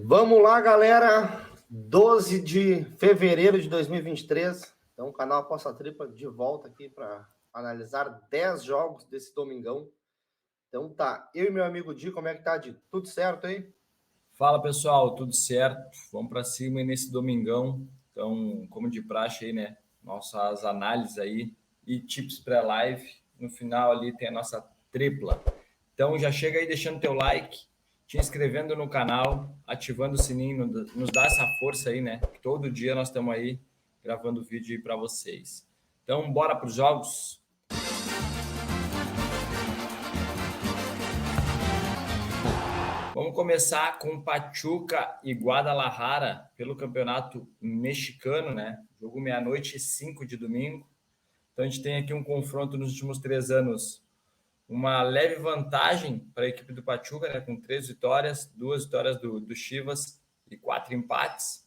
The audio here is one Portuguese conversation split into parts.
Vamos lá, galera. 12 de fevereiro de 2023. Então, o canal Aposta Tripla de volta aqui para analisar 10 jogos desse domingão. Então tá, eu e meu amigo Di, como é que tá, Di? Tudo certo aí? Fala pessoal, tudo certo? Vamos para cima aí nesse domingão. Então, como de praxe aí, né? Nossas análises aí e tips pré-live. No final ali tem a nossa tripla. Então já chega aí deixando teu like, te inscrevendo no canal, ativando o sininho, nos dá essa força aí, né? Todo dia nós estamos aí gravando vídeo aí para vocês. Então, bora para os jogos. Vamos começar com Pachuca e Guadalajara pelo campeonato mexicano, né? Jogo 00:05 de domingo. Então a gente tem aqui um confronto nos últimos 3 anos, uma leve vantagem para a equipe do Pachuca, né? Com 3 vitórias, 2 vitórias do Chivas e 4 empates.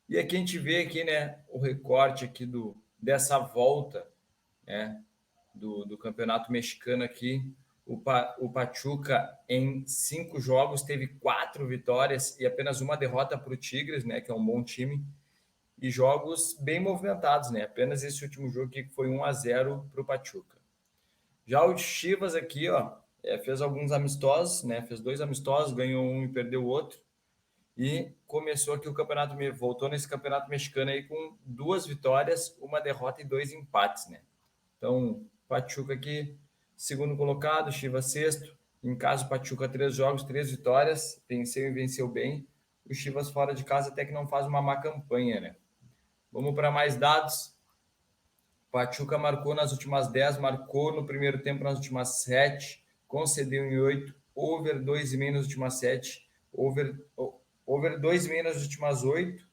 E aqui a gente vê aqui, né, o recorte aqui dessa volta, né, do campeonato mexicano aqui. O Pachuca, em 5 jogos, teve 4 vitórias e apenas uma derrota para o Tigres, né, que é um bom time, e jogos bem movimentados, né? Apenas esse último jogo aqui foi 1-0 para o Pachuca. Já o Chivas aqui, ó, fez alguns amistosos, né? Fez 2 amistosos, ganhou um e perdeu o outro. E começou aqui o campeonato, voltou nesse campeonato mexicano aí com 2 vitórias, uma derrota e 2 empates, né? Então, Pachuca aqui, segundo colocado, Chivas sexto. Em casa, Pachuca 3 jogos, 3 vitórias, venceu e venceu bem. O Chivas fora de casa até que não faz uma má campanha, né? Vamos para mais dados. Pachuca marcou nas últimas 10, marcou no primeiro tempo nas últimas 7, concedeu em 8, over 2,5 nas últimas 7, over 2,5 nas últimas 8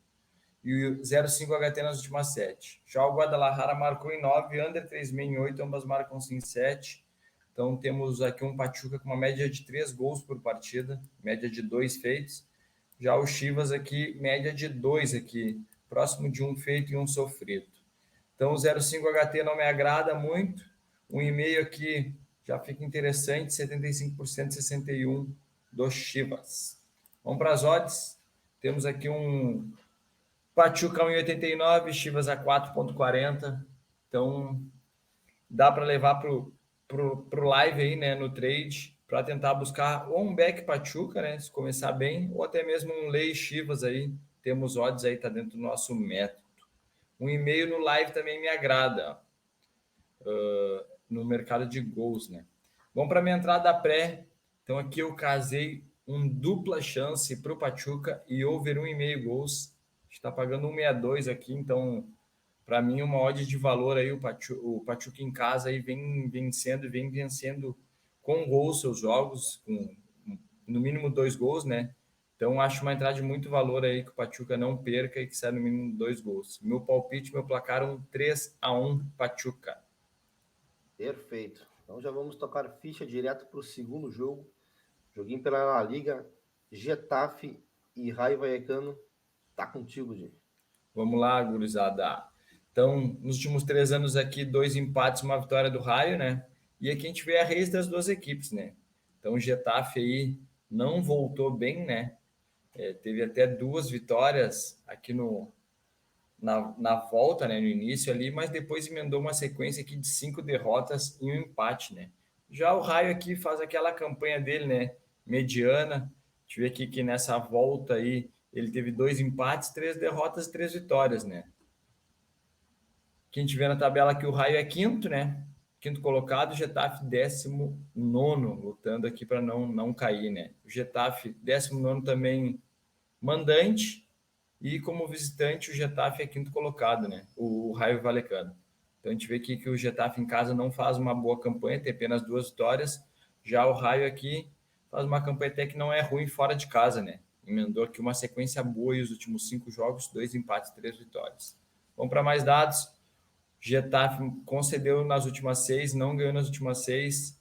e o 0,5 HT nas últimas 7. Já o Guadalajara marcou em 9, under 3,5 em 8, ambas marcam sim em 7. Então temos aqui um Pachuca com uma média de 3 gols por partida, média de 2 feitos. Já o Chivas aqui, média de 2 aqui, próximo de um feito e um sofrido. Então o 0,5 HT não me agrada muito. 1,5 aqui já fica interessante, 75%, 61% do Chivas. Vamos para as odds. Temos aqui um Pachuca 1,89, Chivas a 4,40. Então dá para levar pro live aí, né, no trade, para tentar buscar ou um back Pachuca, né, se começar bem, ou até mesmo um lei Chivas aí. Temos odds aí, tá dentro do nosso método. 1,5 no live também me agrada, no mercado de gols, né? Vamos para minha entrada pré. Então aqui eu casei um dupla chance para o Pachuca e over 1,5 gols. Está pagando 1,62 aqui, então para mim uma odd de valor aí, o Pachuca em casa aí vem vencendo com gols seus jogos, com no mínimo 2 gols, né? Então acho uma entrada de muito valor aí que o Pachuca não perca e que saia no mínimo 2 gols. Meu palpite, meu placar 3-1 Pachuca. Perfeito. Então já vamos tocar ficha direto para o segundo jogo. Joguinho pela La Liga, Getafe e Raio Vallecano. Tá contigo, Di. Vamos lá, gurizada. Então, nos últimos 3 anos aqui, 2 empates, uma vitória do Raio, né? E aqui a gente vê a raiz das duas equipes, né? Então, o Getafe aí não voltou bem, né? Teve até 2 vitórias aqui na volta, né? No início ali, mas depois emendou uma sequência aqui de 5 derrotas e um empate, né? Já o Raio aqui faz aquela campanha dele, né? Mediana. A gente vê aqui que nessa volta aí ele teve 2 empates, 3 derrotas e 3 vitórias, né? Que a gente vê na tabela que o Raio é quinto, né? Quinto colocado, o Getafe 19º, lutando aqui para não cair, né? O Getafe 19º também mandante, e como visitante o Getafe é quinto colocado, né? O Raio Vallecano. Então a gente vê aqui que o Getafe em casa não faz uma boa campanha, tem apenas 2 vitórias. Já o Raio aqui faz uma campanha até que não é ruim fora de casa, né? Emendou aqui uma sequência boa e os últimos 5 jogos, 2 empates, 3 vitórias. Vamos para mais dados. Getafe concedeu nas últimas 6, não ganhou nas últimas 6.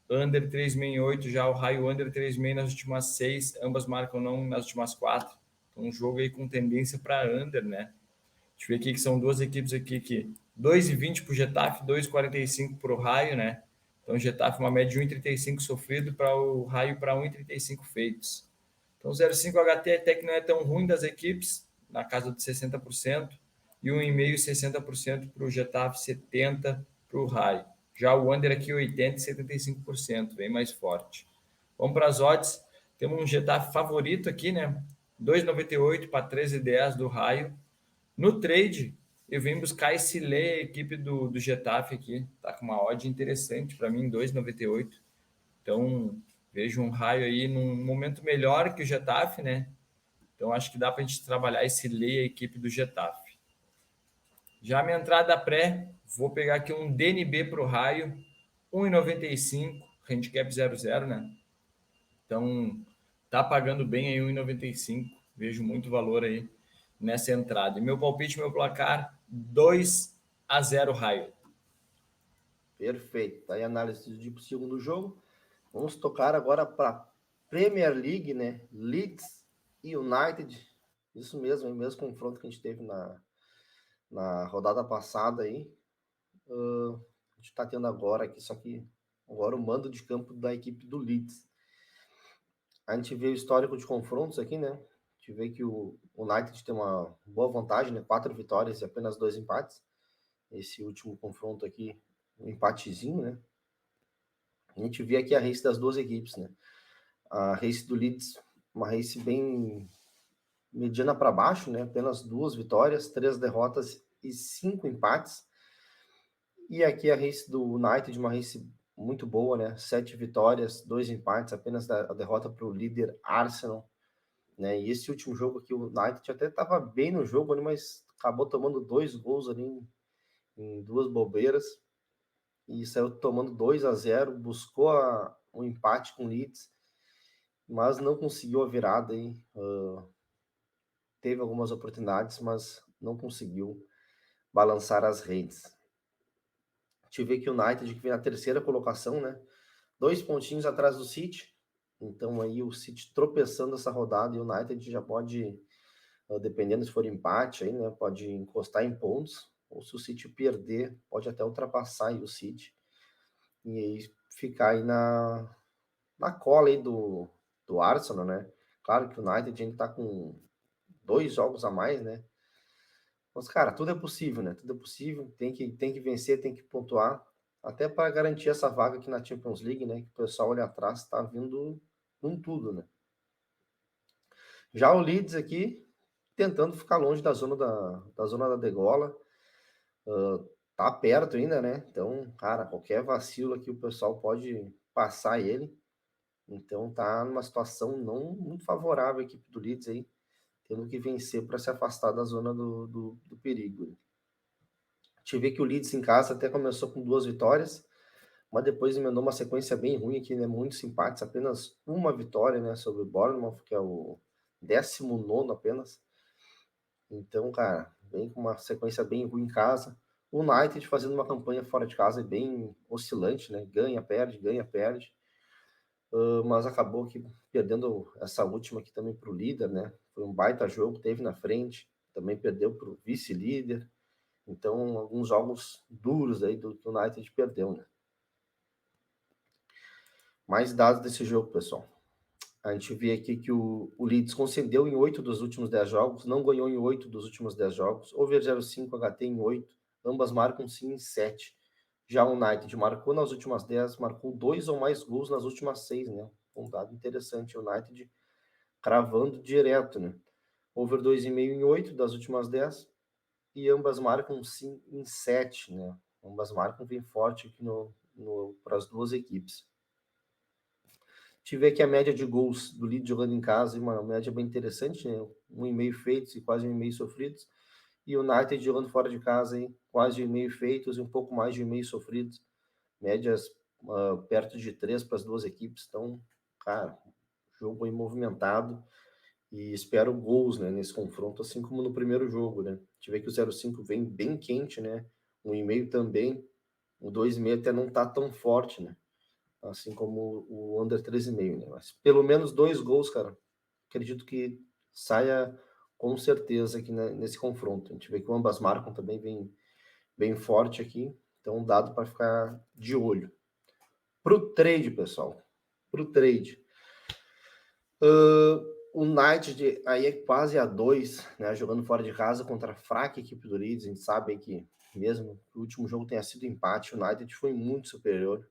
Under 3,68, já o Raio Under 3,6 nas últimas 6, ambas marcam não nas últimas 4. Então, um jogo aí com tendência para Under, né? A gente vê aqui que são duas equipes aqui que 2,20 para o Getafe, 2,45 para o Raio, né? Então, o Getafe uma média de 1,35 sofrido, para o Raio para 1,35 feitos. Então, 0,5 HT até que não é tão ruim das equipes, na casa de 60%, e 1,5 60% para o Getafe, 70% para o Raio. Já o under aqui 80% e 75%, bem mais forte. Vamos para as odds. Temos um Getafe favorito aqui, né? 2,98 para 13,10 do Raio. No trade, eu vim buscar esse Lê, equipe do Getafe aqui. Tá com uma odd interessante para mim, 2,98. Então, vejo um Raio aí num momento melhor que o Getafe, né? Então, acho que dá para a gente trabalhar esse Lê, a equipe do Getafe. Já a minha entrada pré, vou pegar aqui um DNB para o Raio, 1,95, handicap 0,0, né? Então, tá pagando bem aí 1,95. Vejo muito valor aí nessa entrada. E meu palpite, meu placar, 2-0 Raio. Perfeito. Tá aí a análise do segundo jogo. Vamos tocar agora para Premier League, né? Leeds e United. Isso mesmo, o mesmo confronto que a gente teve na rodada passada aí. A gente está tendo agora aqui, só que agora o mando de campo da equipe do Leeds. A gente vê o histórico de confrontos aqui, né? A gente vê que o United tem uma boa vantagem, né? 4 vitórias e apenas 2 empates. Esse último confronto aqui, um empatezinho, né? A gente vê aqui a race das duas equipes, né? A race do Leeds, uma race bem mediana para baixo, né? Apenas 2 vitórias, 3 derrotas e 5 empates. E aqui a race do United, uma race muito boa, né? 7 vitórias, 2 empates, apenas a derrota para o líder Arsenal, né? E esse último jogo aqui, o United até estava bem no jogo ali, mas acabou tomando 2 gols ali em 2 bobeiras e saiu tomando 2-0, buscou um empate com o Leeds, mas não conseguiu a virada aí. Teve algumas oportunidades, mas não conseguiu balançar as redes. A gente vê que o United, que vem na terceira colocação, né? 2 pontinhos atrás do City. Então aí o City tropeçando essa rodada e o United já pode, dependendo se for empate aí, né? Pode encostar em pontos. Ou se o City perder, pode até ultrapassar aí o City. E aí ficar aí na cola aí do Arsenal, né? Claro que o United ainda tá com 2 jogos a mais, né? Mas, cara, tudo é possível, né? Tudo é possível, tem que vencer, tem que pontuar, até para garantir essa vaga aqui na Champions League, né? Que o pessoal olha atrás, tá vindo com tudo, né? Já o Leeds aqui, tentando ficar longe da zona da zona da degola, tá perto ainda, né? Então, cara, qualquer vacilo aqui o pessoal pode passar ele. Então tá numa situação não muito favorável a equipe do Leeds aí, tendo que vencer para se afastar da zona do perigo. A gente vê que o Leeds em casa até começou com 2 vitórias, mas depois emendou uma sequência bem ruim aqui, né? Muitos empates, apenas uma vitória, né? Sobre o Bournemouth, que é o 19º apenas. Então, cara, vem com uma sequência bem ruim em casa. O United fazendo uma campanha fora de casa bem oscilante, né? Ganha, perde. Mas acabou que perdendo essa última aqui também para o líder, né? Foi um baita jogo, teve na frente, também perdeu para o vice-líder. Então, alguns jogos duros aí do United perdeu, né? Mais dados desse jogo, pessoal. A gente vê aqui que o Leeds concedeu em 8 dos últimos 10 jogos, não ganhou em 8 dos últimos 10 jogos, over 0,5, HT em 8, ambas marcam sim em 7. Já o United marcou nas últimas 10, marcou 2 ou mais gols nas últimas 6, né? Um dado interessante, o United cravando direto, né? Over 2,5 em 8 das últimas 10, e ambas marcam sim em 7, né? Ambas marcam bem forte aqui para as duas equipes. Tive aqui a média de gols do Leeds jogando em casa, uma média bem interessante, né? 1,5 feitos e quase 1,5 sofridos. E o United jogando fora de casa, hein? Quase 1,5 feitos e um pouco mais de 1,5 sofridos. Médias perto de 3 para as duas equipes. Então, cara, jogo bem movimentado. E espero gols, né, nesse confronto, assim como no primeiro jogo, né? Tive que o 0,5 vem bem quente, né? 1,5 também. O 2,5 até não tá tão forte, né? Assim como o under 13,5, né? Mas pelo menos 2 gols, cara. Acredito que saia com certeza aqui nesse confronto. A gente vê que ambas marcam também bem forte aqui. Então, dado para ficar de olho. Pro trade, pessoal. Pro trade. O United aí é quase a 2, né? Jogando fora de casa contra a fraca equipe do Leeds. A gente sabe que, mesmo que o último jogo tenha sido empate, o United foi muito superior.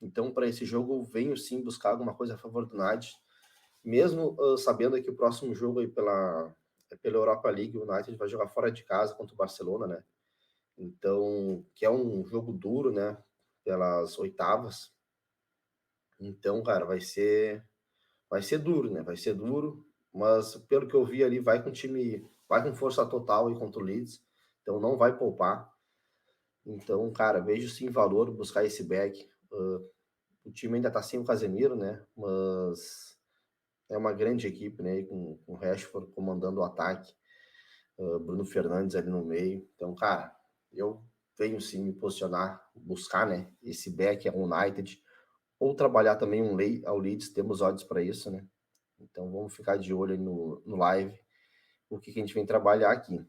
Então, para esse jogo, eu venho sim buscar alguma coisa a favor do United. Mesmo sabendo que o próximo jogo aí pela Europa League, o United vai jogar fora de casa contra o Barcelona, né? Então, que é um jogo duro, né? Pelas oitavas. Então, cara, vai ser duro, né? Vai ser duro, mas pelo que eu vi ali, vai com time, vai com força total aí contra o Leeds, então não vai poupar. Então, cara, vejo sim valor buscar esse back. O time ainda tá sem o Casemiro, né? Mas é uma grande equipe, né? Com o Rashford comandando o ataque, Bruno Fernandes ali no meio. Então, cara, eu venho sim me posicionar, buscar, né? Esse back ao United, ou trabalhar também ao Leeds, temos odds para isso, né? Então vamos ficar de olho aí no live, o que a gente vem trabalhar aqui.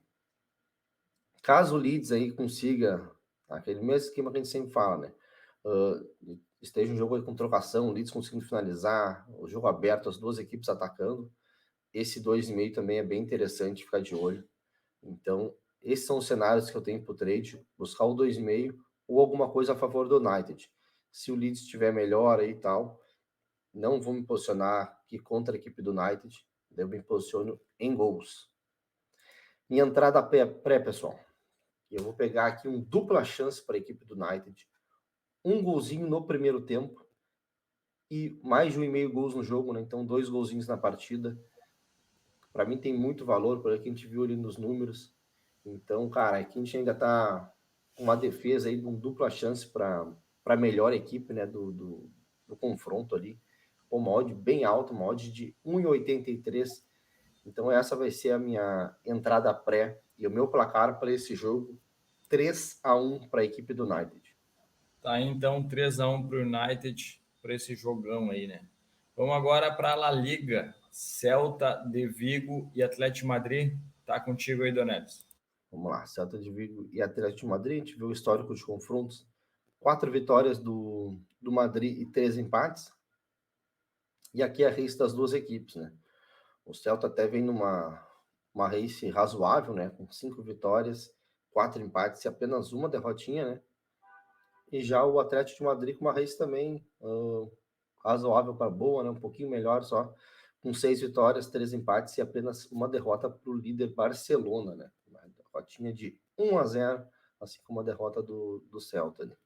Caso o Leeds aí consiga, aquele mesmo esquema que a gente sempre fala, né? Esteja um jogo aí com trocação, o Leeds conseguindo finalizar, o jogo aberto, as duas equipes atacando, esse 2,5 também é bem interessante ficar de olho. Então, esses são os cenários que eu tenho para o trade, buscar o 2,5 ou alguma coisa a favor do United. Se o Leeds estiver melhor aí e tal, não vou me posicionar aqui contra a equipe do United, eu me posiciono em gols. Minha entrada pré, pessoal. Eu vou pegar aqui um dupla chance para a equipe do United. Um golzinho no primeiro tempo e mais de 1,5 gols no jogo, né? Então 2 golzinhos na partida. Para mim tem muito valor, por que a gente viu ali nos números. Então, cara, aqui a gente ainda tá com uma defesa aí de um dupla chance para a melhor equipe, né? Do confronto ali. Uma odd bem alta, uma odd de 1,83. Então essa vai ser a minha entrada pré e o meu placar para esse jogo, 3-1 para a equipe do United. Tá, então 3-1 para o United, para esse jogão aí, né? Vamos agora para a La Liga, Celta de Vigo e Atlético Madrid. Tá contigo aí, Donelis. Vamos lá, Celta de Vigo e Atlético de Madrid, a gente viu o histórico de confrontos, 4 vitórias do Madrid e 3 empates, e aqui é a race das duas equipes, né? O Celta até vem uma race razoável, né? Com 5 vitórias, 4 empates e apenas uma derrotinha, né? E já o Atlético de Madrid com uma race também razoável para boa, né? Um pouquinho melhor só, com 6 vitórias, 3 empates e apenas uma derrota para o líder Barcelona, né? Uma derrotinha de 1-0, assim como a derrota do Celta. Né?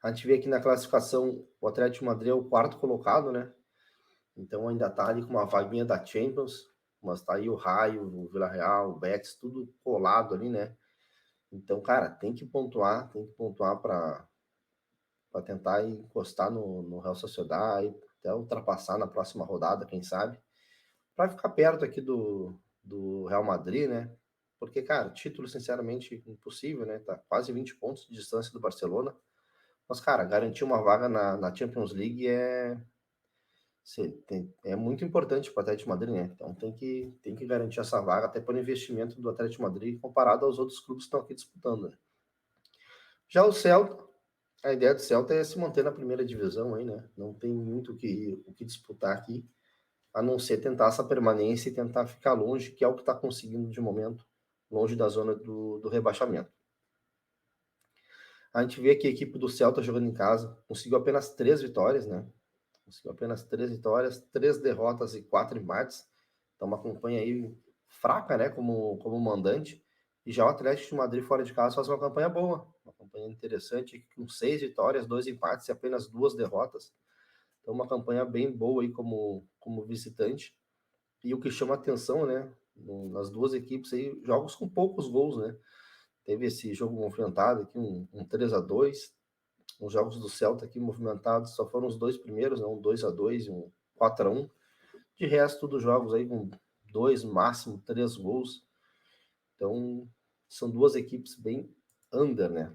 A gente vê aqui na classificação, o Atlético de Madrid é o quarto colocado, né? Então ainda tá ali com uma vaguinha da Champions, mas tá aí o Raio, o Villarreal, o Betis, tudo colado ali, né? Então, cara, tem que pontuar para tentar encostar no Real Sociedad e até ultrapassar na próxima rodada, quem sabe, para ficar perto aqui do Real Madrid, né? Porque, cara, título, sinceramente, impossível, né? Tá quase 20 pontos de distância do Barcelona. Mas, cara, garantir uma vaga na Champions League é muito importante para o Atlético Madrid, né? Então tem que garantir essa vaga, até por investimento do Atlético Madrid comparado aos outros clubes que estão aqui disputando. Né? Já o Celta, a ideia do Celta é se manter na primeira divisão aí, né? Não tem muito o que disputar aqui, a não ser tentar essa permanência e tentar ficar longe, que é o que está conseguindo de momento, longe da zona do rebaixamento. A gente vê que a equipe do Celta jogando em casa conseguiu apenas 3 vitórias, né? Conseguiu apenas 3 vitórias, 3 derrotas e 4 empates. Então, uma campanha aí fraca, né? Como mandante. E já o Atlético de Madrid fora de casa faz uma campanha boa, uma campanha interessante, com 6 vitórias, 2 empates e apenas 2 derrotas. Então, uma campanha bem boa aí como visitante. E o que chama atenção, né? Nas duas equipes aí, jogos com poucos gols, né? Teve esse jogo movimentado aqui, um 3-2. Os jogos do Celta aqui movimentados só foram os dois primeiros, né? Um 2-2 e um 4-1. De resto dos jogos aí com 2, máximo 3 gols. Então, são duas equipes bem under, né?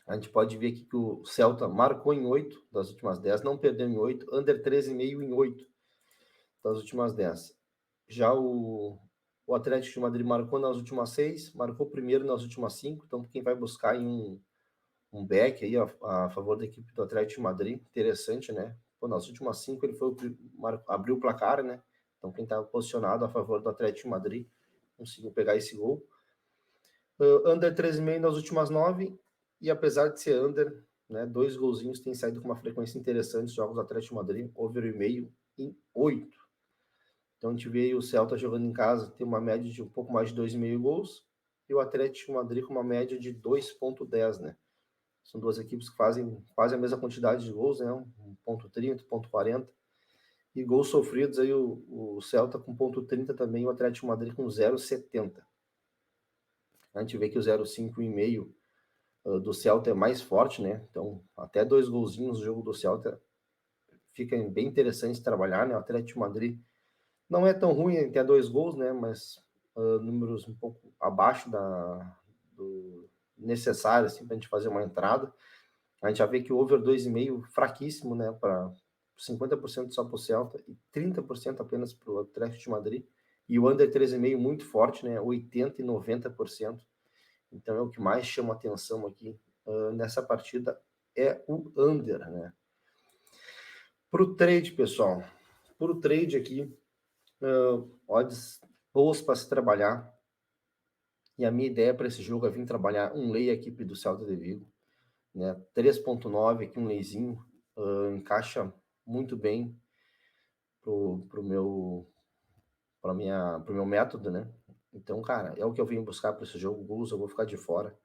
A gente pode ver aqui que o Celta marcou em 8 das últimas 10, não perdeu em 8, under 13,5 em 8 das últimas 10. Já o Atlético de Madrid marcou nas últimas 6, marcou primeiro nas últimas 5, então quem vai buscar em um back aí a favor da equipe do Atlético de Madrid, interessante, né? nas últimas 5 ele abriu o placar, né? Então quem estava posicionado a favor do Atlético de Madrid conseguiu pegar esse gol. Under 13,5 nas últimas 9, e apesar de ser under, né, 2 golzinhos tem saído com uma frequência interessante os jogos do Atlético de Madrid, over 1,5 em 8. Então a gente vê aí o Celta jogando em casa, tem uma média de um pouco mais de 2,5 gols, e o Atlético de Madrid com uma média de 2,10, né? São duas equipes que fazem quase a mesma quantidade de gols, né? 1,30, 1,40. E gols sofridos aí o Celta com 0,30 também, o Atlético de Madrid com 0,70. A gente vê que o 0,5,5 do Celta é mais forte, né? Então, até 2 golzinhos no jogo do Celta fica bem interessante de trabalhar, né? O Atlético de Madrid não é tão ruim em ter 2 gols, né? Mas números um pouco abaixo do necessário, assim, para a gente fazer uma entrada. A gente já vê que o over 2,5 fraquíssimo, né? Para 50% só para o Celta e 30% apenas para o Atlético de Madrid. E o under 3,5 muito forte, né? 80% e 90%. Então é o que mais chama atenção aqui nessa partida, é o under, né? Para o trade, pessoal, para o trade aqui, odds boas para se trabalhar. E a minha ideia para esse jogo é vir trabalhar um lay equipe do Celta de Vigo, né? 3,9 aqui, um layzinho, encaixa muito bem pro meu método, né? Então, cara, é o que eu vim buscar para esse jogo. Gols eu vou ficar de fora.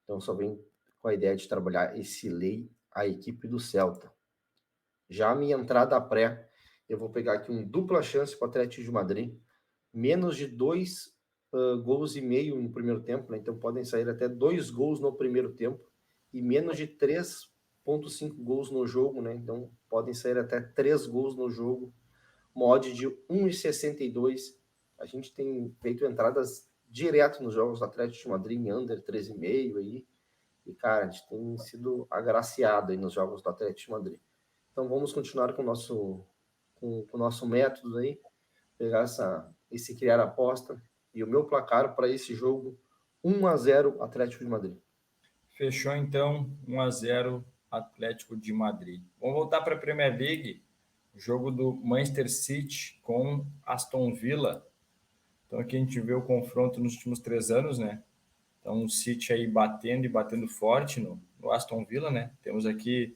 Então, só vem com a ideia de trabalhar esse lay, a equipe do Celta. Já a minha entrada pré, eu vou pegar aqui um dupla chance para o Atlético de Madrid, menos de 2 gols e meio no primeiro tempo, né? Então podem sair até 2 gols no primeiro tempo e menos de 3,5 gols no jogo, né? Então podem sair até 3 gols no jogo, uma odd de 1,62. A gente tem feito entradas direto nos jogos do Atlético de Madrid em under 13,5 aí, e cara, a gente tem sido agraciado aí nos jogos do Atlético de Madrid. Então vamos continuar com o nosso método aí, pegar esse criar aposta, e o meu placar para esse jogo, 1-0 Atlético de Madrid. Fechou então, 1-0 Atlético de Madrid. Vamos voltar para a Premier League, jogo do Manchester City com Aston Villa. Então aqui a gente vê o confronto nos últimos 3 anos, né? Então o City aí batendo forte no Aston Villa, né? Temos aqui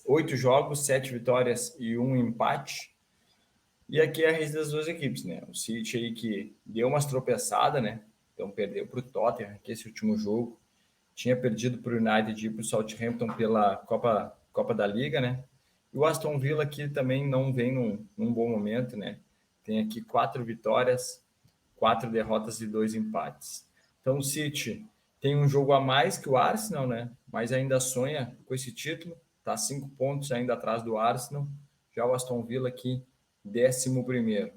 8 jogos, 7 vitórias e 1 empate. E aqui é a raiz das duas equipes, né? O City aí que deu umas tropeçadas, né? Então perdeu para o Tottenham, que esse último jogo. Tinha perdido para o United e para o Southampton pela Copa da Liga, né? E o Aston Villa aqui também não vem num bom momento, né? Tem aqui 4 vitórias, 4 derrotas e 2 empates. Então o City tem um jogo a mais que o Arsenal, né? Mas ainda sonha com esse título, tá 5 pontos ainda atrás do Arsenal. Já o Aston Villa aqui, 11º.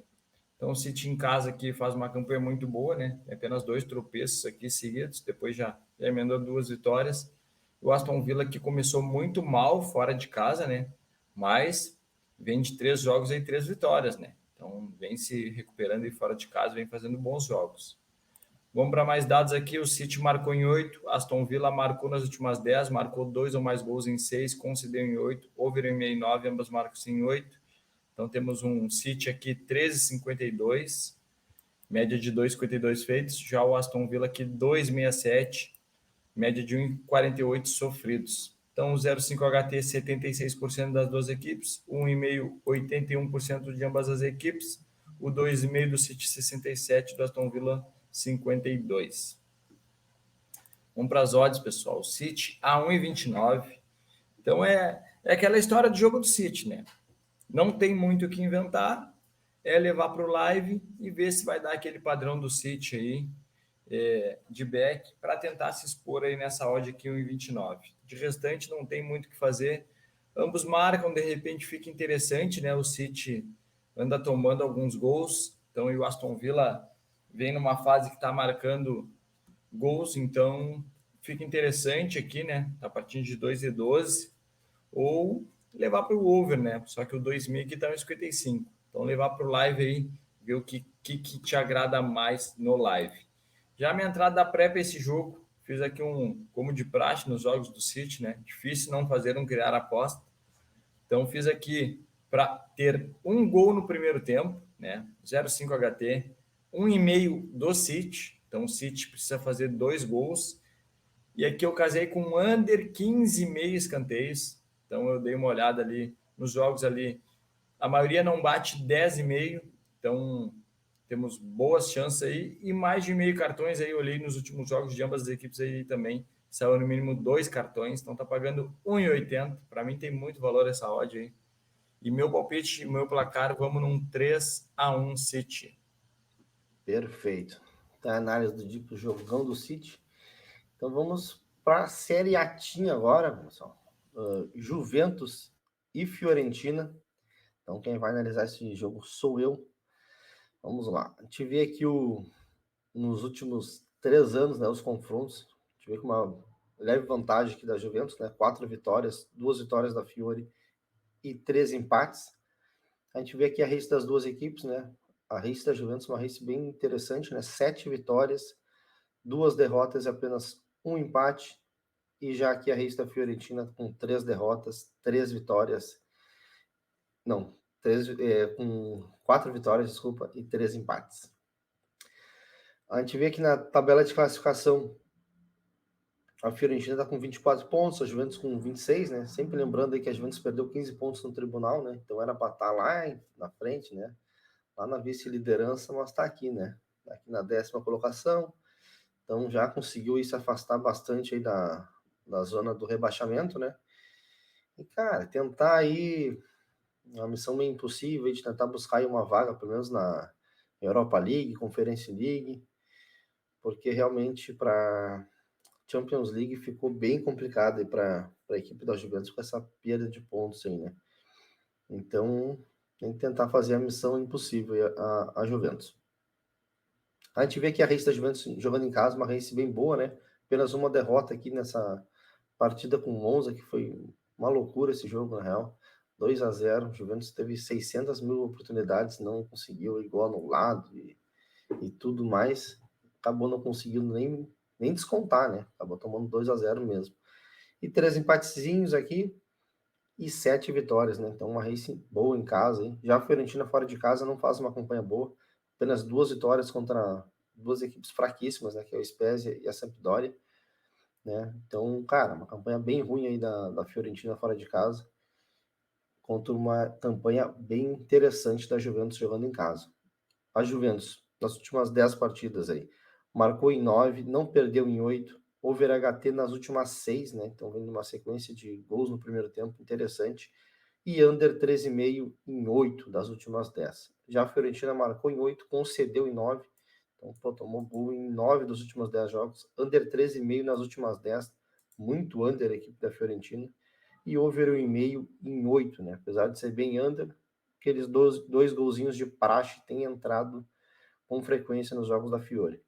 Então, o City em casa aqui faz uma campanha muito boa, né? Tem apenas 2 tropeços aqui seguidos, depois já emendou 2 vitórias. O Aston Villa que começou muito mal fora de casa, né? Mas vem de 3 jogos e 3 vitórias, né? Então, vem se recuperando aí fora de casa, vem fazendo bons jogos. Vamos para mais dados aqui. O City marcou em 8, Aston Villa marcou nas últimas 10, marcou 2 ou mais gols em 6, concedeu em 8, over em 9, ambas marcam em 8. Então temos um City aqui 13,52, média de 2,52 feitos. Já o Aston Villa aqui 2,67, média de 1,48 sofridos. Então o 0,5 HT 76% das duas equipes, 1,5 81% de ambas as equipes, o 2,5 do City 67, do Aston Villa 52. Vamos para as odds, pessoal. O City a 1,29. Então é aquela história de jogo do City, né? Não tem muito o que inventar, é levar para o live e ver se vai dar aquele padrão do City aí, de back, para tentar se expor aí nessa odd aqui 1,29. De restante, não tem muito o que fazer. Ambos marcam, de repente fica interessante, né? O City anda tomando alguns gols, então e o Aston Villa vem numa fase que está marcando gols, então fica interessante aqui, né? Tá partindo de 2,12, ou levar para o over, né? Só que o 2,5 aqui está no 55. Então, levar para o live aí, ver o que te agrada mais no live. Já a minha entrada da pré para esse jogo, fiz aqui como de praxe nos jogos do City, né? Difícil não fazer um criar aposta. Então, fiz aqui para ter um gol no primeiro tempo, né? 0,5 HT, 1,5 do City. Então, o City precisa fazer 2 gols. E aqui eu casei com under 15,5 escanteios. Então, eu dei uma olhada ali nos jogos ali. A maioria não bate 10,5. Então, temos boas chances aí. E mais de meio cartões aí. Eu olhei nos últimos jogos de ambas as equipes aí também. Saiu no mínimo 2 cartões. Então, tá pagando 1,80. Para mim, tem muito valor essa odd aí. E meu palpite, meu placar, vamos num 3-1 City. Perfeito. Tá a análise do dia pro jogão do City. Então vamos para a Série Atinha agora, pessoal. Juventus e Fiorentina. Então quem vai analisar esse jogo sou eu. Vamos lá. A gente vê aqui nos últimos 3 anos, né, os confrontos. A gente vê com uma leve vantagem aqui da Juventus, né? 4 vitórias, 2 vitórias da Fiore e 3 empates. A gente vê aqui a race das duas equipes, né? A race da Juventus é uma race bem interessante, né? 7 vitórias, 2 derrotas e apenas 1 empate. E já aqui a race da Fiorentina com 3 derrotas, 3 vitórias. Não, com 4 vitórias, desculpa, e 3 empates. A gente vê aqui na tabela de classificação, a Fiorentina está com 24 pontos, a Juventus com 26, né? Sempre lembrando aí que a Juventus perdeu 15 pontos no tribunal, né? Então era para estar lá na frente, né? Lá na vice-liderança, mas está aqui, né? Aqui na 10ª colocação. Então já conseguiu se afastar bastante aí da zona do rebaixamento, né? E, cara, tentar aí uma missão meio impossível de tentar buscar aí uma vaga, pelo menos na Europa League, Conference League, porque realmente para Champions League ficou bem complicado aí para a equipe da Juventus com essa perda de pontos aí, né? Então, tem que tentar fazer a missão impossível a Juventus. A gente vê que a race da Juventus jogando em casa, uma race bem boa, né? Apenas uma derrota aqui nessa partida com o Monza, que foi uma loucura esse jogo, na real. 2-0, Juventus teve 600 mil oportunidades, não conseguiu, igual anulado e tudo mais. Acabou não conseguindo nem descontar, né? Acabou tomando 2-0 mesmo. E 3 empatezinhos aqui e 7 vitórias, né? Então uma race boa em casa, hein? Já a Fiorentina fora de casa não faz uma campanha boa. Apenas 2 vitórias contra 2 equipes fraquíssimas, né? Que é o Spezia e a Sampdoria, né? Então, cara, uma campanha bem ruim aí da Fiorentina fora de casa, contra uma campanha bem interessante da Juventus jogando em casa. A Juventus, nas últimas 10 partidas aí, marcou em 9, não perdeu em 8, over HT nas últimas 6, né? Então, vendo uma sequência de gols no primeiro tempo interessante, e under 13,5 em 8 das últimas 10. Já a Fiorentina marcou em 8, concedeu em 9, então, pô, tomou gol em 9 dos últimos 10 jogos, under 13,5 nas últimas 10, muito under a equipe da Fiorentina, e over 1,5 em 8, né? Apesar de ser bem under, aqueles dois golzinhos de praxe têm entrado com frequência nos jogos da Fiore.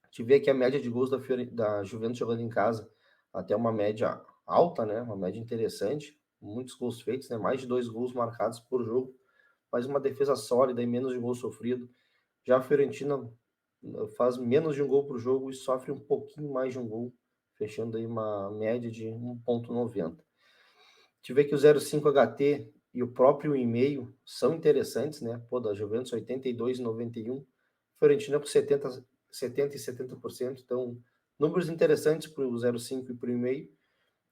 A gente vê aqui a média de gols da Juventus jogando em casa, até uma média alta, né? Uma média interessante, muitos gols feitos, né? Mais de 2 gols marcados por jogo, mas uma defesa sólida e menos de gol sofrido. Já a Fiorentina faz menos de um gol por jogo e sofre um pouquinho mais de um gol, fechando aí uma média de 1,90. A gente vê que o 0,5 HT e o próprio e-mail são interessantes, né? Pô, da Juventus 82,91, Fiorentina por 70 e 70%, então números interessantes para o 0,5 e para o e-mail.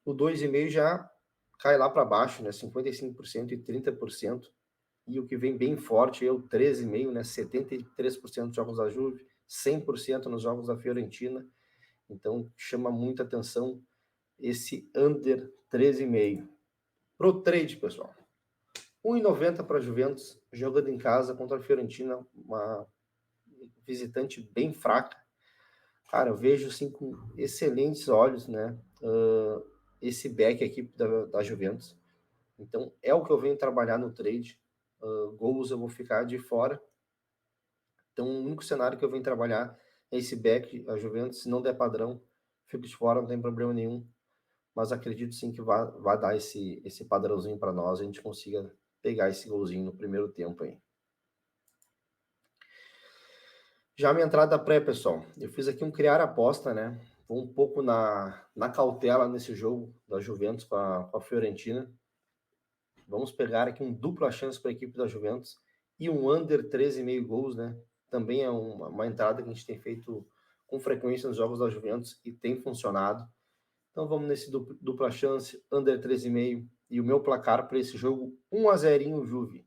O 2,5 já cai lá para baixo, né? 55% e 30%. E o que vem bem forte é o 13,5, né? 73% dos jogos da Juve, 100% nos jogos da Fiorentina. Então chama muita atenção esse under 13,5. Pro trade, pessoal. 1,90 para a Juventus, jogando em casa contra a Fiorentina, uma visitante bem fraca. Cara, eu vejo assim com excelentes olhos, né? Esse back aqui da Juventus. Então, é o que eu venho trabalhar no trade. Gols eu vou ficar de fora. Então, o único cenário que eu venho trabalhar é esse back, a Juventus. Se não der padrão, fico de fora, não tem problema nenhum. Mas acredito sim que vai dar esse padrãozinho para nós, a gente consiga pegar esse golzinho no primeiro tempo aí. Já a minha entrada pré, pessoal, eu fiz aqui um criar aposta, né? Vou um pouco na cautela nesse jogo da Juventus com a Fiorentina. Vamos pegar aqui um dupla chance para a equipe da Juventus e um under 13,5 gols, né? Também é uma entrada que a gente tem feito com frequência nos jogos da Juventus e tem funcionado. Então vamos nesse dupla chance, under 13,5 e o meu placar para esse jogo, 1-0 Juve.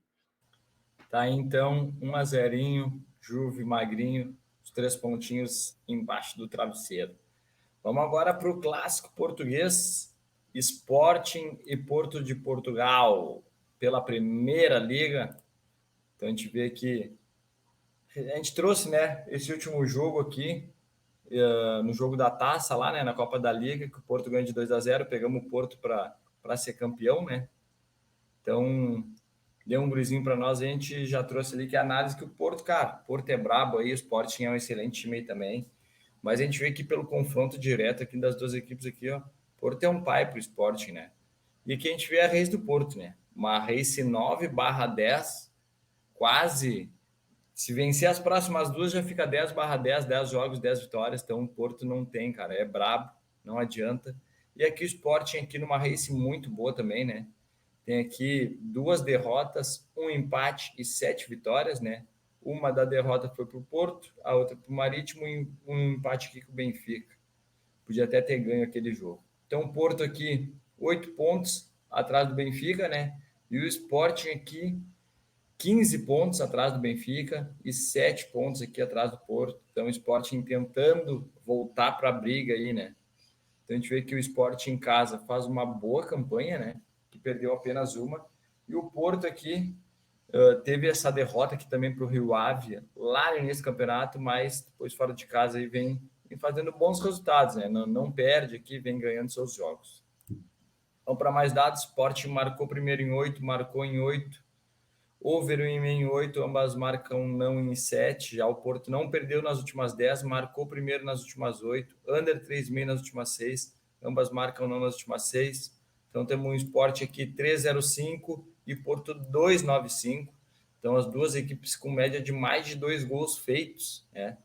Tá aí, então, 1-0, Juve, magrinho, os 3 pontinhos embaixo do travesseiro. Vamos agora para o clássico português, Sporting e Porto de Portugal, pela Primeira Liga. Então a gente vê que a gente trouxe, né, esse último jogo aqui, no jogo da taça lá, né, na Copa da Liga, que o Porto ganha de 2-0, pegamos o Porto para ser campeão, né? Então, deu um gurizinho para nós, a gente já trouxe ali que a análise que o Porto, cara, o Porto é brabo aí, o Sporting é um excelente time aí também, mas a gente vê que pelo confronto direto aqui das duas equipes aqui, ó, o Porto é um pai pro Sporting, né? E aqui a gente vê a race do Porto, né? Uma race 9/10, quase. Se vencer as próximas duas, já fica 10/10, 10 jogos, 10 vitórias. Então o Porto não tem, cara. É brabo, não adianta. E aqui o Sporting aqui numa race muito boa também, né? Tem aqui 2 derrotas, 1 empate e 7 vitórias, né? Uma da derrota foi para o Porto, a outra para o Marítimo e um empate aqui com o Benfica. Podia até ter ganho aquele jogo. Então o Porto aqui, 8 pontos atrás do Benfica, né? E o Sporting aqui, 15 pontos atrás do Benfica e 7 pontos aqui atrás do Porto. Então o Sporting tentando voltar para a briga aí, né? Então a gente vê que o Sporting em casa faz uma boa campanha, né? Que perdeu apenas uma. E o Porto aqui teve essa derrota aqui também para o Rio Ave, lá nesse campeonato, mas depois fora de casa aí vem fazendo bons resultados, né? Não perde aqui, vem ganhando seus jogos. Então, para mais dados, Sporting marcou primeiro em 8, marcou em 8. Over em 8, ambas marcam não em 7. Já o Porto não perdeu nas últimas 10, marcou primeiro nas últimas 8. Under 3,5 nas últimas 6, ambas marcam não nas últimas 6. Então temos um Sport aqui 3,05 e Porto 2,95. Então as duas equipes com média de mais de 2 gols feitos, né?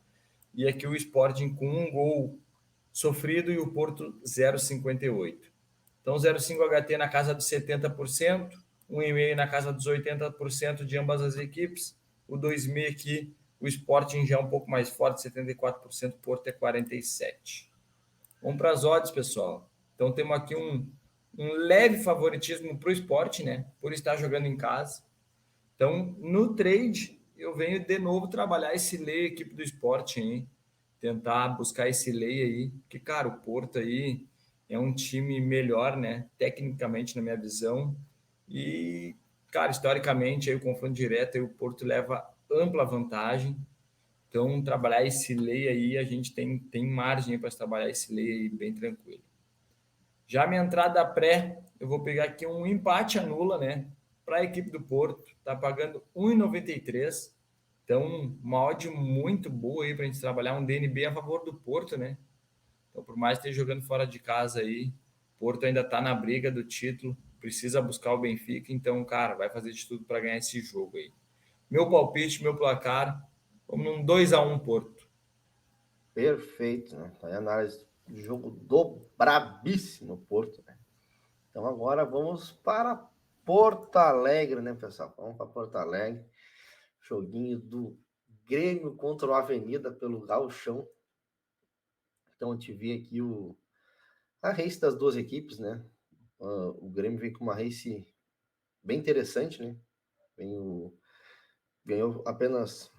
E aqui o Sporting com 1 gol sofrido e o Porto 0,58. Então 0,5 HT na casa dos 70%, 1,5 na casa dos 80% de ambas as equipes. O 2,5 aqui, o Sporting já é um pouco mais forte, 74%, o Porto é 47%. Vamos para as odds, pessoal. Então temos aqui um leve favoritismo para o Sport, né? Por estar jogando em casa. Então, no trade, eu venho de novo trabalhar esse lei equipe do Sport, hein? Tentar buscar esse lei aí, porque, cara, o Porto aí é um time melhor, né? Tecnicamente, na minha visão. E, cara, historicamente, aí o confronto direto, aí o Porto leva ampla vantagem. Então, trabalhar esse lei aí, a gente tem margem para trabalhar esse lei aí bem tranquilo. Já minha entrada pré, eu vou pegar aqui um empate anula, né? Para a equipe do Porto, tá pagando 1,93. Então, uma odd muito boa aí para a gente trabalhar um DNB a favor do Porto, né? Então, por mais que esteja jogando fora de casa aí, Porto ainda está na briga do título, precisa buscar o Benfica, então, cara, vai fazer de tudo para ganhar esse jogo aí. Meu palpite, meu placar, vamos num 2-1 Porto. Perfeito, né? Tá aí a análise do jogo do brabíssimo Porto, né? Então agora vamos para Porto Alegre, né, pessoal? Vamos para Porto Alegre. Joguinho do Grêmio contra o Avenida pelo Gauchão. Então a gente vê aqui a race das duas equipes, né? O Grêmio vem com uma race bem interessante, né? Ganhou apenas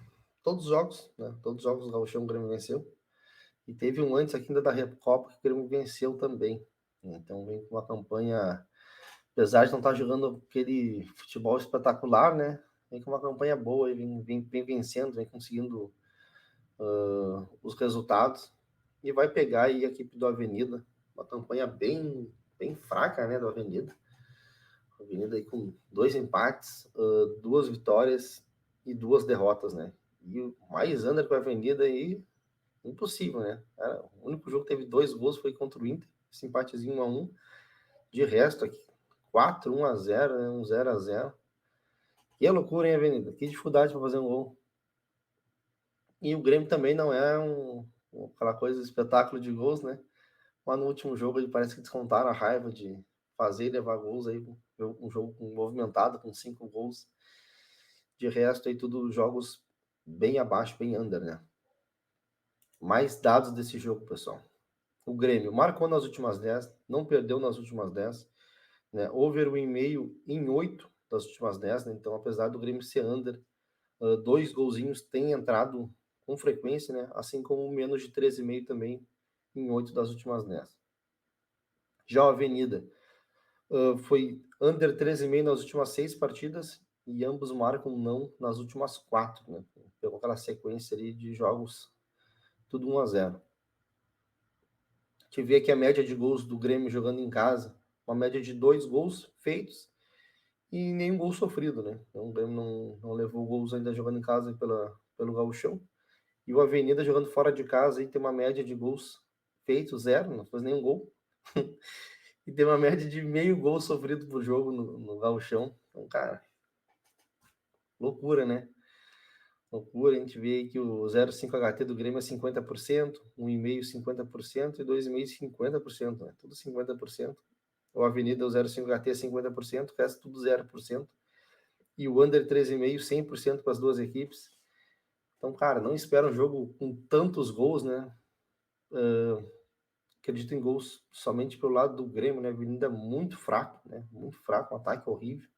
todos os jogos, né? Todos os jogos do Gauchão o Grêmio venceu. E teve um antes aqui ainda da Recopa que o Grêmio venceu também. Então vem com uma campanha, apesar de não estar jogando aquele futebol espetacular, né? Vem com uma campanha boa, vem vencendo, vem conseguindo os resultados. E vai pegar aí a equipe do Avenida, uma campanha bem fraca, né, do Avenida. Avenida aí com 2 empates, 2 vitórias e 2 derrotas, né? E o mais under com a Avenida aí, impossível, né? O único jogo que teve 2 gols foi contra o Inter, esse empatezinho 1-1. De resto aqui, 4-1-0, né? 0-0. Que loucura, hein, Avenida? Que dificuldade para fazer um gol. E o Grêmio também não é aquela coisa, espetáculo de gols, né? Mas no último jogo ele parece que descontaram a raiva de fazer e levar gols aí, um jogo movimentado, com 5 gols. De resto, aí tudo jogos bem abaixo, bem under, né? Mais dados desse jogo, pessoal. O Grêmio marcou nas últimas 10, não perdeu nas últimas 10, né? Over 1,5 em 8 das últimas 10, né? Então, apesar do Grêmio ser under, 2 golzinhos têm entrado com frequência, né? Assim como menos de 13,5 também em 8 das últimas 10. Já a Avenida foi under 13,5 nas últimas 6 partidas e ambos marcam não nas últimas 4, né? Pegou aquela sequência ali de jogos tudo 1-0. A gente vê aqui a média de gols do Grêmio jogando em casa, uma média de 2 gols feitos e nenhum gol sofrido, né? Então o Grêmio não levou gols ainda jogando em casa pelo Gauchão. E o Avenida jogando fora de casa aí tem uma média de gols feitos, 0, não fez nenhum gol. E tem uma média de meio gol sofrido por jogo no Gauchão. Então, cara, loucura, né? Loucura. A gente vê aí que o 0,5 HT do Grêmio é 50%, 1,5 50% e 2,5 50%, né? Tudo 50%. O Avenida, o 0,5 HT é 50%, o resto tudo 0%. E o Under 13,5, 100% para as duas equipes. Então, cara, não espera um jogo com tantos gols, né? Acredito em gols somente pelo lado do Grêmio, né? A Avenida muito fraco, né? Muito fraco, um ataque horrível.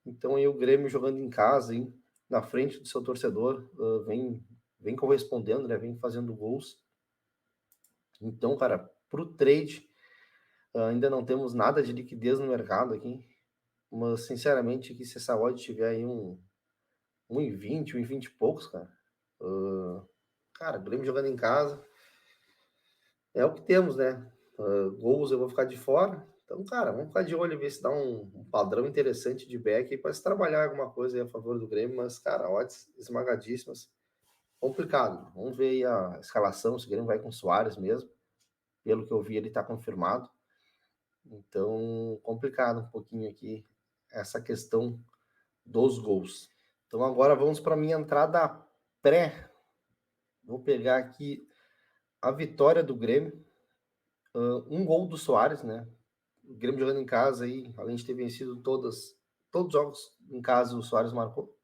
Então, aí o Grêmio jogando em casa, hein? Na frente do seu torcedor, vem correspondendo, né? Vem fazendo gols. Então, cara, pro trade, ainda não temos nada de liquidez no mercado aqui. Mas, sinceramente, que se essa odd tiver aí 1,20, 1,20 e poucos, cara. Cara, o Grêmio jogando em casa. É o que temos, né? Gols eu vou ficar de fora. Então, cara, vamos ficar de olho e ver se dá um padrão interessante de back para se trabalhar alguma coisa aí a favor do Grêmio. Mas, cara, odds esmagadíssimas. Complicado. Vamos ver aí a escalação, se o Grêmio vai com o Soares mesmo. Pelo que eu vi, ele está confirmado. Então, complicado um pouquinho aqui essa questão dos gols. Então, agora vamos para a minha entrada pré. Vou pegar aqui a vitória do Grêmio. Um gol do Soares, né? O Grêmio jogando em casa aí, além de ter vencido todos os jogos em casa, o Soares marcou.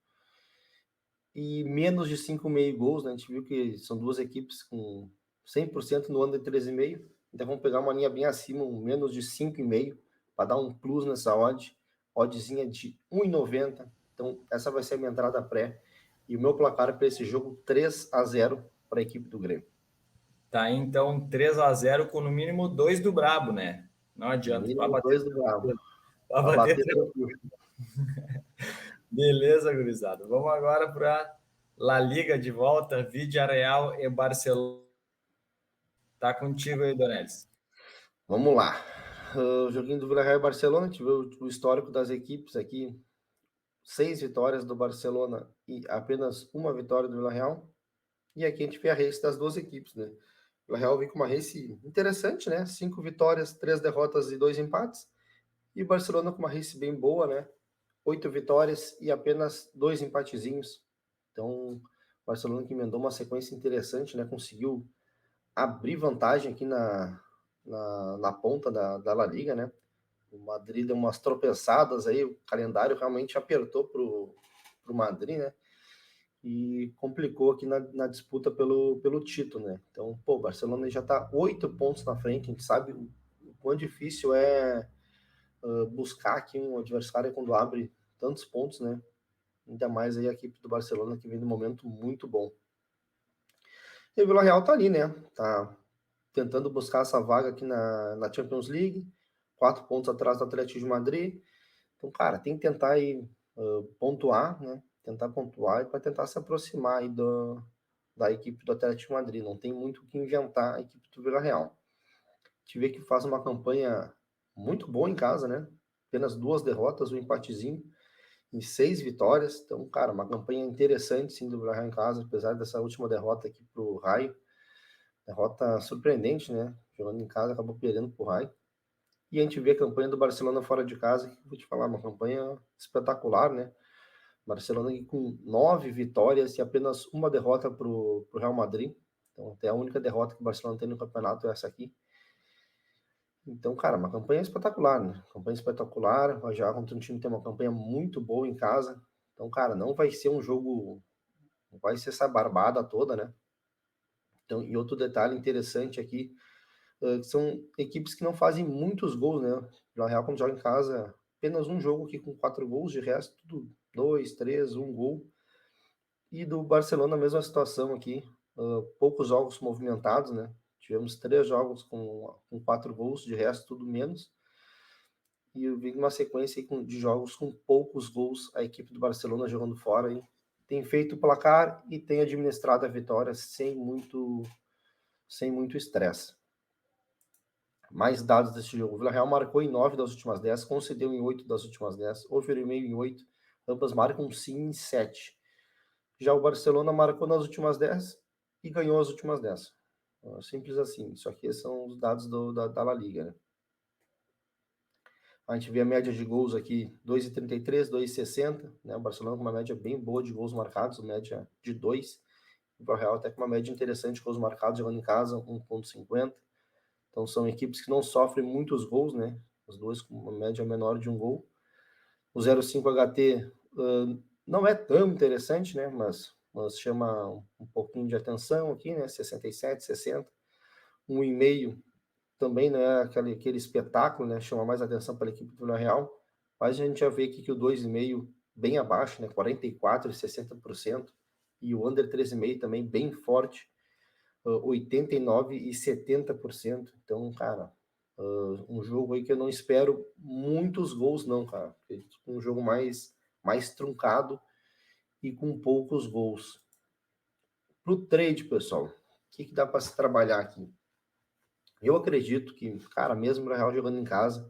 E menos de 5,5 gols, né? A gente viu que são duas equipes com 100% no under 13,5. Então vamos pegar uma linha bem acima, um menos de 5,5, para dar um plus nessa odd. Oddzinha de 1,90. Então essa vai ser a minha entrada pré. E o meu placar para esse jogo 3-0 para a equipe do Grêmio. Tá, então 3-0 com no mínimo 2 do Brabo, né? Não adianta. Vai Mínimo bater 2 do Bravo. Vai Para bater bater tranquilo. Beleza, gurizada. Vamos agora para La Liga de volta, Villarreal e Barcelona. Tá contigo aí, Donelis. Vamos lá. O joguinho do Villarreal e Barcelona, a gente vê o histórico das equipes aqui. 6 vitórias do Barcelona e apenas uma vitória do Villarreal. E aqui a gente vê a race das duas equipes, né? O Villarreal vem com uma race interessante, né? 5 vitórias, 3 derrotas e 2 empates. E o Barcelona com uma race bem boa, né? 8 vitórias e apenas 2 empatezinhos. Então, o Barcelona que emendou uma sequência interessante, né? Conseguiu abrir vantagem aqui na ponta da La Liga, né? O Madrid deu umas tropeçadas aí, o calendário realmente apertou pro Madrid, né? E complicou aqui na disputa pelo título, né? Então, pô, o Barcelona já tá 8 pontos na frente, a gente sabe o quão difícil é buscar aqui um adversário quando abre tantos pontos, né? Ainda mais aí a equipe do Barcelona que vem num momento muito bom. E o Villarreal tá ali, né? Tá tentando buscar essa vaga aqui na Champions League, 4 pontos atrás do Atlético de Madrid. Então, cara, tem que tentar aí pontuar, né? Tentar pontuar e para tentar se aproximar aí da equipe do Atlético de Madrid. Não tem muito o que inventar a equipe do Villarreal. A gente vê que faz uma campanha muito boa em casa, né? Apenas 2 derrotas, um empatezinho em 6 vitórias. Então, cara, uma campanha interessante sim do Villarreal em casa, apesar dessa última derrota aqui pro Raio. Derrota surpreendente, né? Jogando em casa, acabou perdendo pro Raio. E a gente vê a campanha do Barcelona fora de casa, que vou te falar, uma campanha espetacular, né? Barcelona com 9 vitórias e apenas uma derrota para o Real Madrid. Então, até a única derrota que o Barcelona tem no campeonato é essa aqui. Então, cara, uma campanha espetacular, né? Campanha espetacular, vai jogar contra um time que tem uma campanha muito boa em casa. Então, cara, não vai ser um jogo, não vai ser essa barbada toda, né? Então, e outro detalhe interessante aqui, são equipes que não fazem muitos gols, né? O Vila Real, quando joga em casa, apenas um jogo aqui com 4 gols, de resto, tudo 2, 3, 1 gol. E do Barcelona, a mesma situação aqui, poucos jogos movimentados, né? Tivemos 3 jogos com 4 gols, de resto, tudo menos. E eu vi uma sequência de jogos com poucos gols, a equipe do Barcelona jogando fora. E tem feito o placar e tem administrado a vitória sem muito estresse. Mais dados desse jogo. O Villarreal marcou em 9 das últimas 10, concedeu em 8 das últimas 10, oferiu meio em 8, ambas marcam sim em 7. Já o Barcelona marcou nas últimas 10 e ganhou as últimas 10. Simples assim. Isso aqui são os dados da La Liga, né? A gente vê a média de gols aqui, 2,33, 2,60, né? O Barcelona com uma média bem boa de gols marcados, média de 2. O Real até com uma média interessante de gols marcados, jogando em casa, 1,50. Então são equipes que não sofrem muitos gols, né? As duas com uma média menor de um gol. O 0,5 HT não é tão interessante, né? Mas chama um pouquinho de atenção aqui, né? 67, 60. 1,5 também não é aquele espetáculo, né? Chama mais atenção para a equipe do Villarreal. Mas a gente já vê aqui que o 2,5 bem abaixo, né? 44% e 60%. E o under 3,5 também bem forte, 89% e 70%. Então, cara, um jogo aí que eu não espero muitos gols, não, cara. Um jogo mais truncado e com poucos gols. Pro trade, pessoal, o que dá para se trabalhar aqui? Eu acredito que, cara, mesmo o Real jogando em casa,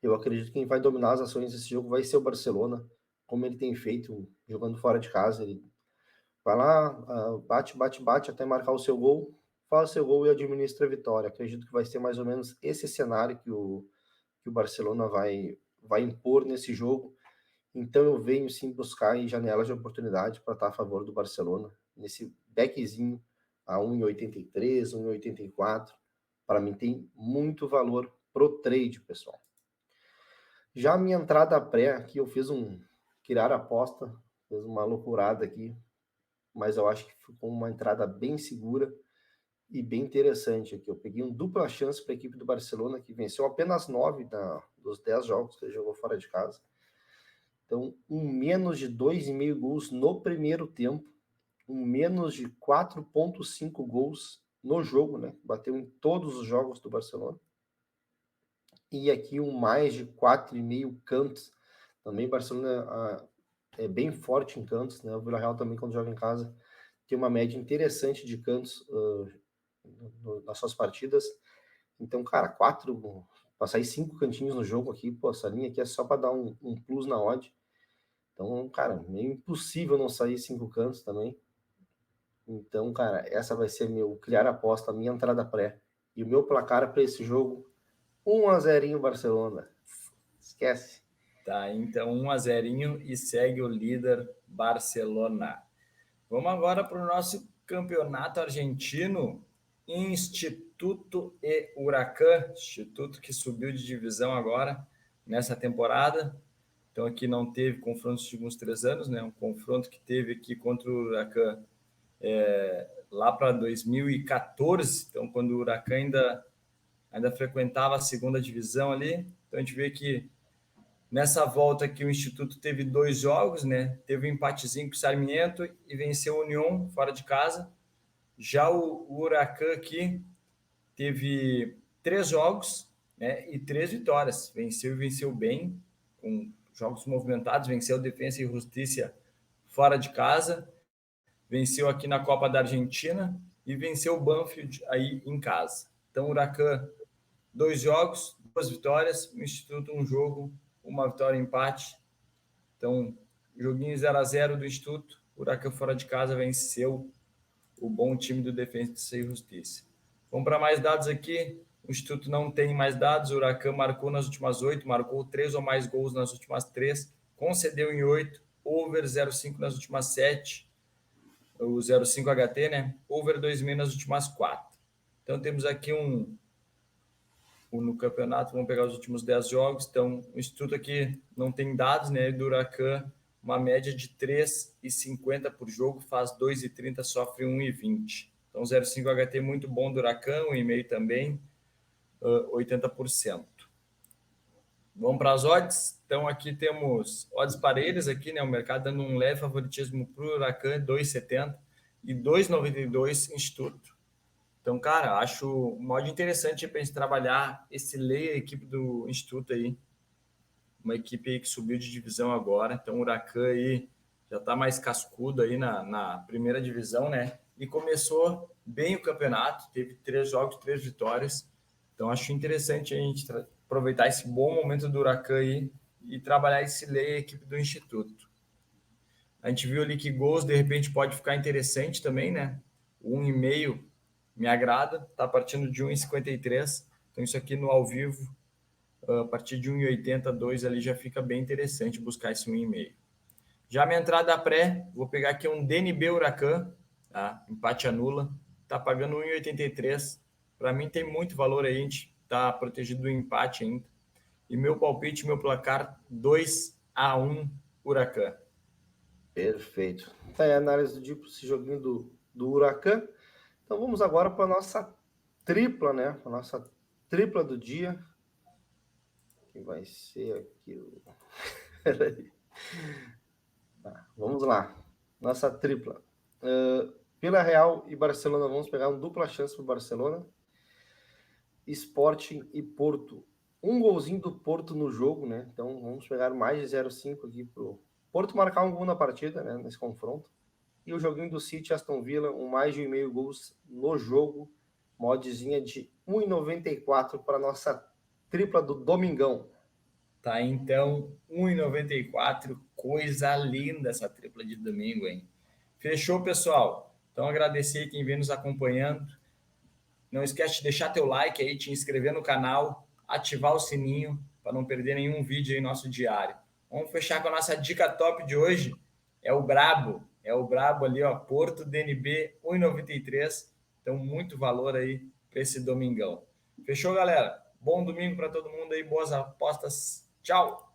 eu acredito que quem vai dominar as ações desse jogo vai ser o Barcelona, como ele tem feito jogando fora de casa. Ele vai lá, bate até marcar o seu gol, faz o seu gol e administra a vitória. Acredito que vai ser mais ou menos esse cenário que o Barcelona vai impor nesse jogo. Então eu venho sim buscar em janelas de oportunidade para estar a favor do Barcelona, nesse backzinho a 1,83, 1,84. Para mim tem muito valor pro trade, pessoal. Já a minha entrada pré aqui, eu fiz criar aposta, fiz uma loucurada aqui, mas eu acho que ficou uma entrada bem segura e bem interessante aqui. Eu peguei um dupla chance para a equipe do Barcelona, que venceu apenas 9 dos 10 jogos que ele jogou fora de casa. Então, menos de 2,5 gols no primeiro tempo, menos de 4,5 gols no jogo, né? Bateu em todos os jogos do Barcelona. E aqui mais de 4,5 cantos. Também Barcelona é bem forte em cantos, né? O Villarreal também, quando joga em casa, tem uma média interessante de cantos nas suas partidas. Então, cara, para sair 5 cantinhos no jogo aqui, pô, essa linha aqui é só para dar um plus na odd. Então, cara, meio impossível não sair 5 cantos também. Então, cara, essa vai ser meu criar aposta, a minha entrada pré. E o meu placar para esse jogo, 1-0 Barcelona. Esquece. Tá, então 1-0 e segue o líder Barcelona. Vamos agora para o nosso campeonato argentino, Instituto e Huracan, Instituto que subiu de divisão agora nessa temporada. Então aqui não teve confrontos de uns 3 anos, né? Um confronto que teve aqui contra o Huracan lá para 2014, então quando o Huracan ainda frequentava a segunda divisão ali. Então a gente vê que nessa volta aqui o Instituto teve 2 jogos, né? Teve um empatezinho com o Sarmiento e venceu o Unión fora de casa. Já o Huracan aqui teve 3 jogos, né? E 3 vitórias. Venceu e venceu bem, com jogos movimentados. Venceu Defensa e Justiça fora de casa. Venceu aqui na Copa da Argentina e venceu o Banfield aí em casa. Então o Huracan, 2 jogos, 2 vitórias. O Instituto, 1 jogo, 1 vitória e empate. Então, joguinho 0-0 do Instituto. O Huracan fora de casa venceu o bom time do Defensa e Justiça. Vamos para mais dados aqui. O Instituto não tem mais dados. O Huracan marcou nas últimas 8, marcou 3 ou mais gols nas últimas 3, concedeu em 8, over 0,5 nas últimas 7, o 0,5 HT, né? Over 2,5 nas últimas 4. Então temos aqui um no campeonato, vamos pegar os últimos 10 jogos. Então, o Instituto aqui não tem dados, né? Do Huracan, uma média de 3,50 por jogo, faz 2,30, sofre 1,20. Então, 0,5 HT muito bom do Huracan, 1,5 também, 80%. Vamos para as odds. Então, aqui temos odds parelhas aqui, né? O mercado dando um leve favoritismo para o Huracan, 2,70 e 2,92 Instituto. Então, cara, acho um modo interessante para a gente trabalhar esse lei, a equipe do Instituto aí. Uma equipe aí que subiu de divisão agora. Então, o Huracan aí já está mais cascudo aí na primeira divisão, né? E começou bem o campeonato, teve 3 jogos, 3 vitórias. Então, acho interessante a gente aproveitar esse bom momento do Huracan aí e trabalhar esse lei, a equipe do Instituto. A gente viu ali que gols, de repente, pode ficar interessante também, né? 1,5 me agrada, tá partindo de 1,53. Então, isso aqui no ao vivo, a partir de 1,82 ali já fica bem interessante buscar esse 1,5. Já minha entrada pré, vou pegar aqui um DNB Huracan, tá? Empate anula, tá pagando 1,83. Para mim tem muito valor aí, a gente tá protegido do empate ainda. E meu palpite, meu placar, 2-1 Huracan. Perfeito. Tá aí a análise do esse joguinho do Huracan. Então vamos agora para a nossa tripla, né? A nossa tripla do dia. Que vai ser aqui. Peraí. Tá, vamos lá. Nossa tripla. Vila Real e Barcelona. Vamos pegar uma dupla chance para o Barcelona. Sporting e Porto. Um golzinho do Porto no jogo, né? Então vamos pegar mais de 0,5 aqui para o Porto marcar um gol na partida, né? Nesse confronto. E o joguinho do City Aston Villa, mais de 1,5 gols no jogo. Modzinha de 1,94 para nossa tripla do Domingão. Tá, então, 1,94. Coisa linda essa tripla de domingo, hein? Fechou, pessoal? Então, agradecer quem vem nos acompanhando. Não esquece de deixar teu like aí, te inscrever no canal, ativar o sininho para não perder nenhum vídeo aí nosso diário. Vamos fechar com a nossa dica top de hoje. É o brabo ali, ó, Porto DNB 1,93. Então, muito valor aí para esse domingão. Fechou, galera? Bom domingo para todo mundo aí, boas apostas. Tchau!